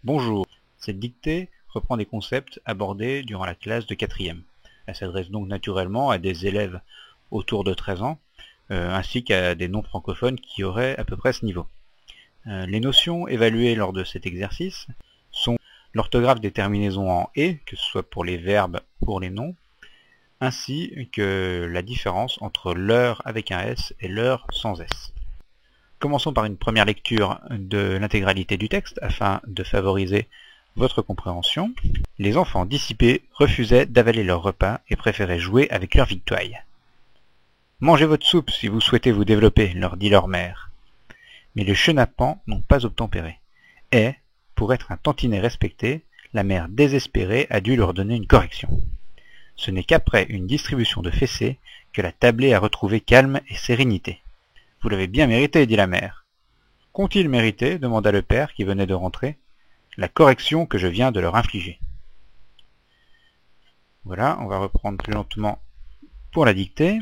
Bonjour, cette dictée reprend des concepts abordés durant la classe de 4e. Elle s'adresse donc naturellement à des élèves autour de 13 ans, ainsi qu'à des non-francophones qui auraient à peu près ce niveau. Les notions évaluées lors de cet exercice sont l'orthographe des terminaisons en « et », que ce soit pour les verbes ou pour les noms, ainsi que la différence entre l'heure avec un S et l'heure sans S. Commençons par une première lecture de l'intégralité du texte afin de favoriser votre compréhension. Les enfants dissipés refusaient d'avaler leur repas et préféraient jouer avec leur victuaille. « Mangez votre soupe si vous souhaitez vous développer, leur dit leur mère. Mais les chenapans n'ont pas obtempéré. Et, pour être un tantinet respecté, la mère désespérée a dû leur donner une correction. Ce n'est qu'après une distribution de fessées que la tablée a retrouvé calme et sérénité. « Vous l'avez bien mérité, dit la mère. »« Qu'ont-ils mérité » demanda le père qui venait de rentrer. « La correction que je viens de leur infliger. » Voilà, on va reprendre plus lentement pour la dictée.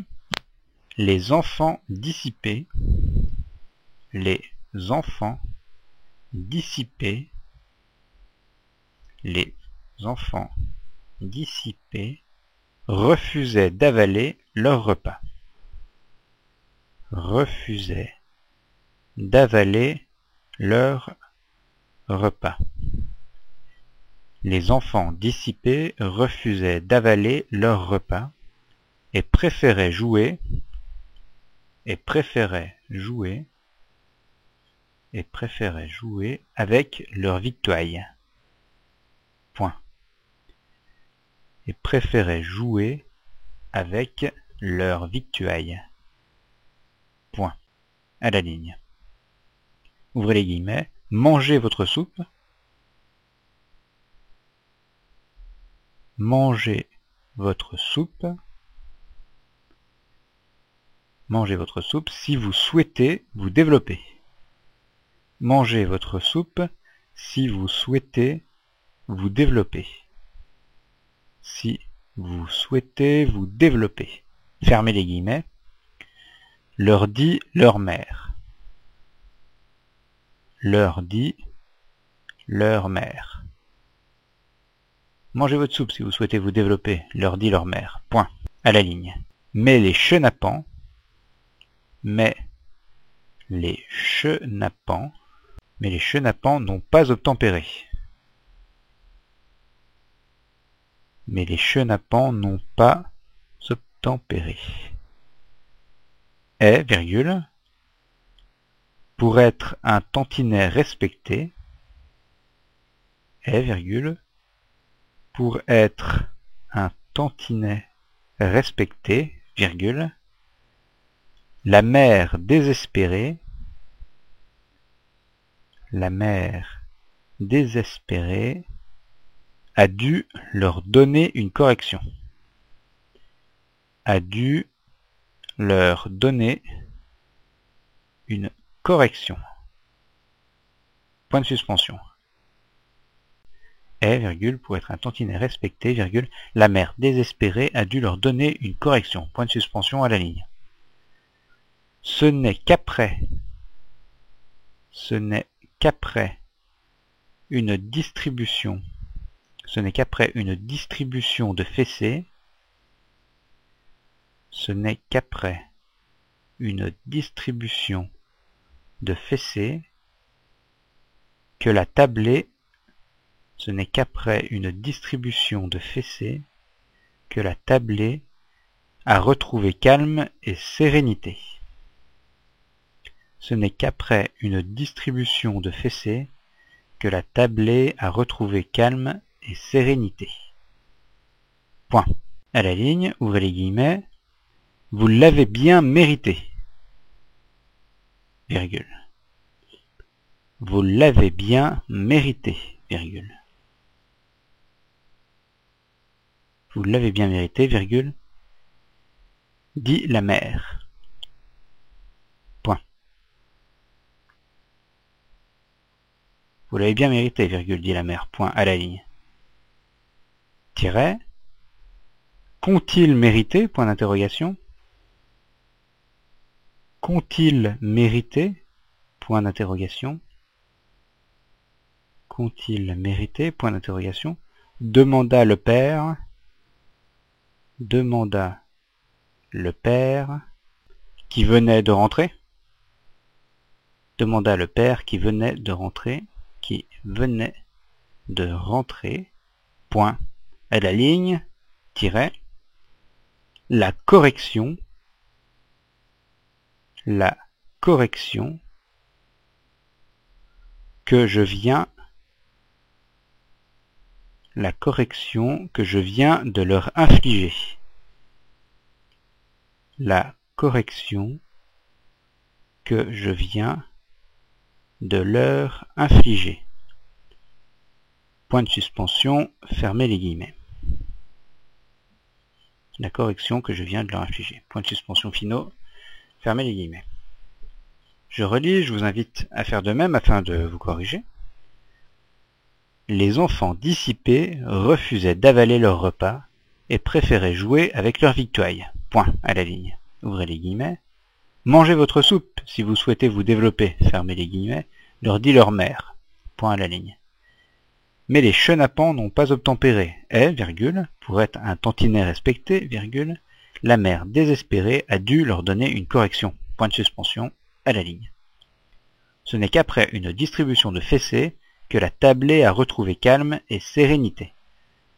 Les enfants dissipés, les enfants dissipés, les enfants dissipés refusaient d'avaler leur repas. Refusaient d'avaler leur repas. Les enfants dissipés refusaient d'avaler leur repas et préféraient jouer avec leur victuaille. Point. Et préféraient jouer avec leur victuaille. Point. À la ligne. Ouvrez les guillemets. Mangez votre soupe. Mangez votre soupe. Mangez votre soupe si vous souhaitez vous développer. Mangez votre soupe si vous souhaitez vous développer. Si vous souhaitez vous développer. Fermez les guillemets. Leur dit leur mère. Leur dit leur mère. Mangez votre soupe si vous souhaitez vous développer, leur dit leur mère. Point. À la ligne. Mais les chenapans n'ont pas obtempéré. Mais les chenapans n'ont pas obtempéré. Et, virgule, pour être un tantinet respecté, et, virgule, pour être un tantinet respecté, virgule, la mère désespérée a dû leur donner une correction. A dû leur donner une correction. Point de suspension. Et, virgule, pour être un tantinet respecté, virgule, la mère désespérée a dû leur donner une correction. Point de suspension à la ligne. Ce n'est qu'après une distribution de fessées, que la tablée a retrouvé calme et sérénité. Ce n'est qu'après une distribution de fessées que la tablée a retrouvé calme et sérénité. Point. À la ligne, ouvrez les guillemets. Vous l'avez bien mérité. Virgule. Vous l'avez bien mérité. Virgule. Vous l'avez bien mérité, virgule, dit la mère. Point. Vous l'avez bien mérité, virgule, dit la mère. Point. À la ligne. Tiret. Qu'ont-ils mérité? Point d'interrogation. Qu'ont-ils mérité? Point d'interrogation. qu'ont-ils mérité? Point d'interrogation. Demanda le père qui venait de rentrer. Demanda le père qui venait de rentrer. Point. À la ligne, tiret. La correction que je viens de leur infliger. La correction que je viens de leur infliger. Point de suspension, fermez les guillemets. La correction que je viens de leur infliger. Point de suspension finaux, fermez les guillemets. Je relis, je vous invite à faire de même afin de vous corriger. Les enfants dissipés refusaient d'avaler leur repas et préféraient jouer avec leur victuaille. Point à la ligne. Ouvrez les guillemets. Mangez votre soupe si vous souhaitez vous développer. Fermez les guillemets. Leur dit leur mère. Point à la ligne. Mais les chenapans n'ont pas obtempéré. Et, virgule, pour être un tantinet respecté, virgule, la mère désespérée a dû leur donner une correction. Point de suspension à la ligne. Ce n'est qu'après une distribution de fessées que la tablée a retrouvé calme et sérénité.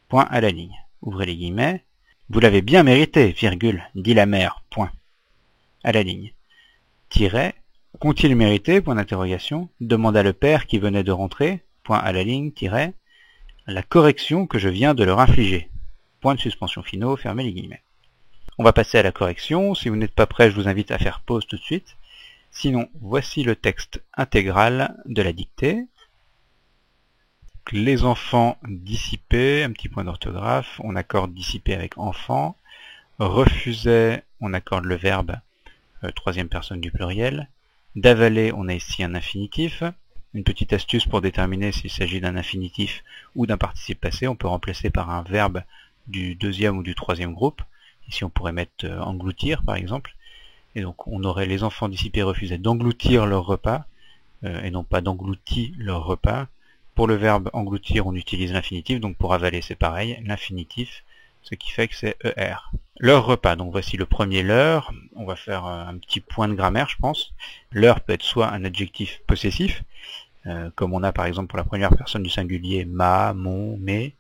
Point à la ligne. Ouvrez les guillemets. Vous l'avez bien mérité, virgule, dit la mère. Point. À la ligne. Tiret. Qu'ont-ils mérité? Point d'interrogation. Demanda le père qui venait de rentrer. Point à la ligne. Tiret. La correction que je viens de leur infliger. Point de suspension finaux. Fermez les guillemets. On va passer à la correction. Si vous n'êtes pas prêt, je vous invite à faire pause tout de suite. Sinon, voici le texte intégral de la dictée. Les enfants dissipés, un petit point d'orthographe, on accorde dissiper avec enfant. Refusaient, on accorde le verbe troisième personne du pluriel. D'avaler, on a ici un infinitif. Une petite astuce pour déterminer s'il s'agit d'un infinitif ou d'un participe passé, on peut remplacer par un verbe du deuxième ou du troisième groupe. Ici on pourrait mettre engloutir par exemple. Et donc on aurait les enfants dissipés refusaient d'engloutir leur repas, et non pas d'englouti leur repas. Pour le verbe engloutir, on utilise l'infinitif, donc pour avaler c'est pareil, l'infinitif, ce qui fait que c'est ER. Leur repas, donc voici le premier leur, on va faire un petit point de grammaire je pense. Leur peut être soit un adjectif possessif, comme on a par exemple pour la première personne du singulier ma, mon, mes,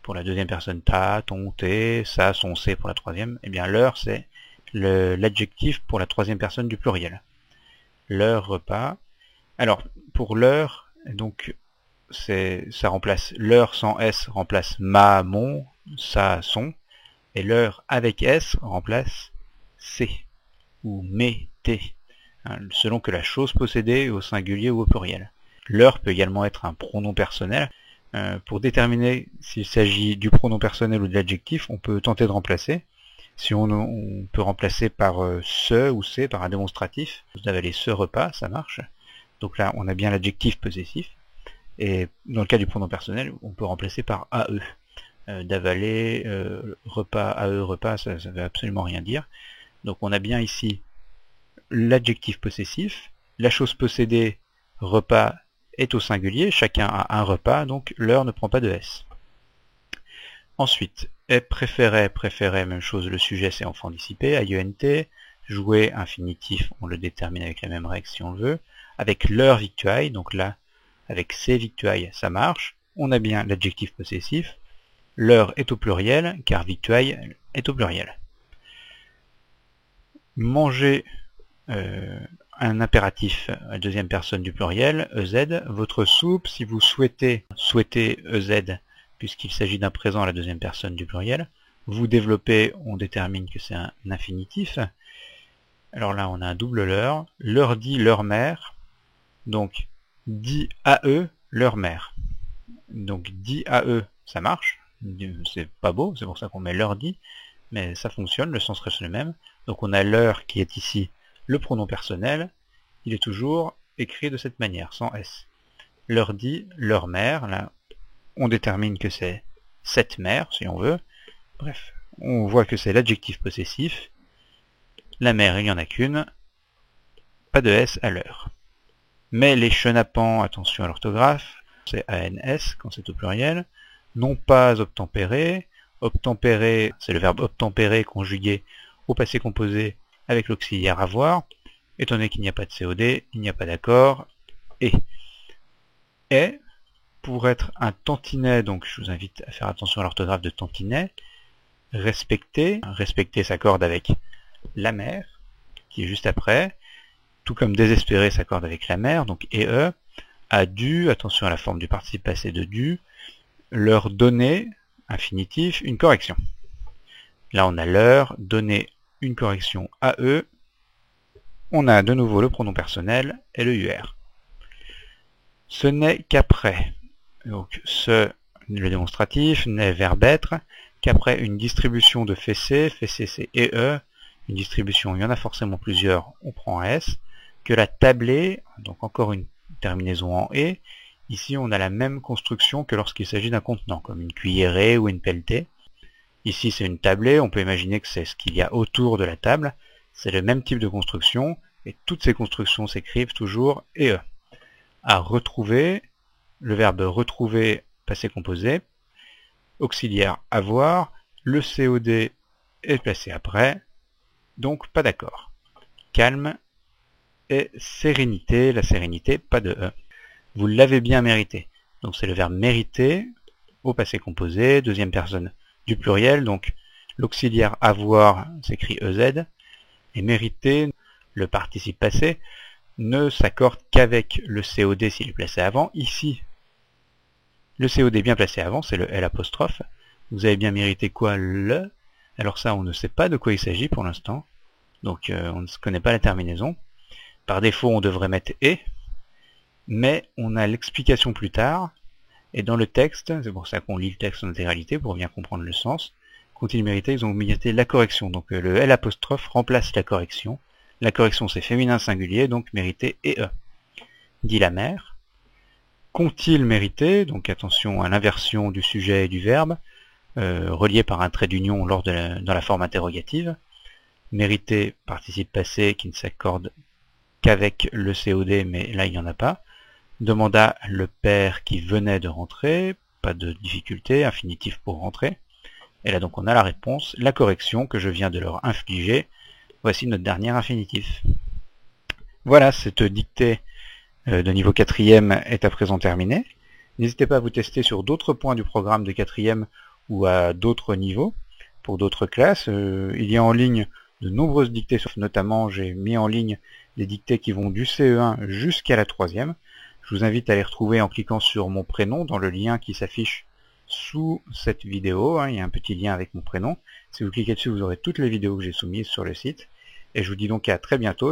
pour la deuxième personne ta, ton, tes, ça, son, c'est pour la troisième, et bien leur c'est l'adjectif pour la troisième personne du pluriel. Leur repas. Alors pour leur, donc ça remplace leur sans S remplace ma, mon, ça, son, et leur avec S remplace c'est ou mes, tes, selon que la chose possédée est au singulier ou au pluriel. Leur peut également être un pronom personnel. Pour déterminer s'il s'agit du pronom personnel ou de l'adjectif, on peut tenter de remplacer. Si on peut remplacer par ce ou c'est, par un démonstratif, vous avaler ce repas, ça marche. Donc là, on a bien l'adjectif possessif. Et dans le cas du pronom personnel, on peut remplacer par AE. D'avaler, repas, AE, repas, ça ne veut absolument rien dire. Donc on a bien ici l'adjectif possessif, la chose possédée, repas, est au singulier, chacun a un repas, donc leur ne prend pas de S. Ensuite, préférait, même chose, le sujet c'est enfant dissipé, AIENT, jouer, infinitif, on le détermine avec la même règle si on le veut, avec leur victuaille, donc là, avec ses victuailles, ça marche, on a bien l'adjectif possessif, leur est au pluriel, car victuaille est au pluriel. Manger, un impératif à deuxième personne du pluriel, EZ, votre soupe, si vous souhaitez EZ, puisqu'il s'agit d'un présent à la deuxième personne du pluriel, vous développez, on détermine que c'est un infinitif. Alors là on a un double leur dit leur mère, donc dit à eux leur mère. Donc dit à eux, ça marche, c'est pas beau, c'est pour ça qu'on met leur dit, mais ça fonctionne, le sens reste le même. Donc on a leur qui est ici le pronom personnel, il est toujours écrit de cette manière, sans S. Leur dit leur mère, là on détermine que c'est cette mère, si on veut. Bref, on voit que c'est l'adjectif possessif. La mère, il n'y en a qu'une, pas de S à l'heure. Mais les chenapans, attention à l'orthographe, c'est ANS quand c'est au pluriel. Non pas obtempéré. Obtempéré, c'est le verbe obtempérer conjugué au passé composé avec l'auxiliaire avoir. Étant donné qu'il n'y a pas de COD, il n'y a pas d'accord. Et pour être un tantinet, donc je vous invite à faire attention à l'orthographe de tantinet, respecter s'accorde avec la mère, qui est juste après, tout comme désespérer s'accorde avec la mère, donc a dû, attention à la forme du participe passé de dû, leur donner, infinitif, une correction. Là on a leur, donner une correction à eux, on a de nouveau le pronom personnel et le UR. Ce n'est qu'après, donc le démonstratif, n'est verbe être, qu'après une distribution de fessé c'est une distribution, il y en a forcément plusieurs, on prend S, que la tablée, donc encore une terminaison en et, ici on a la même construction que lorsqu'il s'agit d'un contenant, comme une cuillerée ou une pelletée. Ici c'est une tablée, on peut imaginer que c'est ce qu'il y a autour de la table, c'est le même type de construction, et toutes ces constructions s'écrivent toujours et. À retrouver, le verbe retrouver, passé composé, auxiliaire avoir, le COD est placé après, donc pas d'accord. Calme et sérénité, la sérénité, pas de E. Vous l'avez bien mérité. Donc c'est le verbe mériter, au passé composé, deuxième personne du pluriel, donc l'auxiliaire avoir s'écrit EZ, et mériter, le participe passé, ne s'accorde qu'avec le COD s'il est placé avant. Ici, le COD est bien placé avant, c'est le L'. Vous avez bien mérité quoi? Le. Alors ça, on ne sait pas de quoi il s'agit pour l'instant. Donc on ne connaît pas la terminaison. Par défaut, on devrait mettre et, mais on a l'explication plus tard. Et dans le texte, c'est pour ça qu'on lit le texte en intégralité, pour bien comprendre le sens. Quand ils méritaient, ils ont mérité la correction. Donc le L' remplace la correction. La correction c'est féminin singulier, donc mérité et E. Dit la mère. Qu'ont-ils mérité? Donc attention à l'inversion du sujet et du verbe, relié par un trait d'union dans la forme interrogative. Mérité, participe passé qui ne s'accorde qu'avec le COD, mais là il n'y en a pas. Demanda le père qui venait de rentrer, pas de difficulté, infinitif pour rentrer. Et là donc on a la réponse, la correction que je viens de leur infliger. Voici notre dernier infinitif. Voilà, cette dictée de niveau 4e est à présent terminée. N'hésitez pas à vous tester sur d'autres points du programme de 4e ou à d'autres niveaux, pour d'autres classes. Il y a en ligne de nombreuses dictées, notamment j'ai mis en ligne des dictées qui vont du CE1 jusqu'à la 3e. Je vous invite à les retrouver en cliquant sur mon prénom dans le lien qui s'affiche sous cette vidéo. Il y a un petit lien avec mon prénom. Si vous cliquez dessus, vous aurez toutes les vidéos que j'ai soumises sur le site. Et je vous dis donc à très bientôt.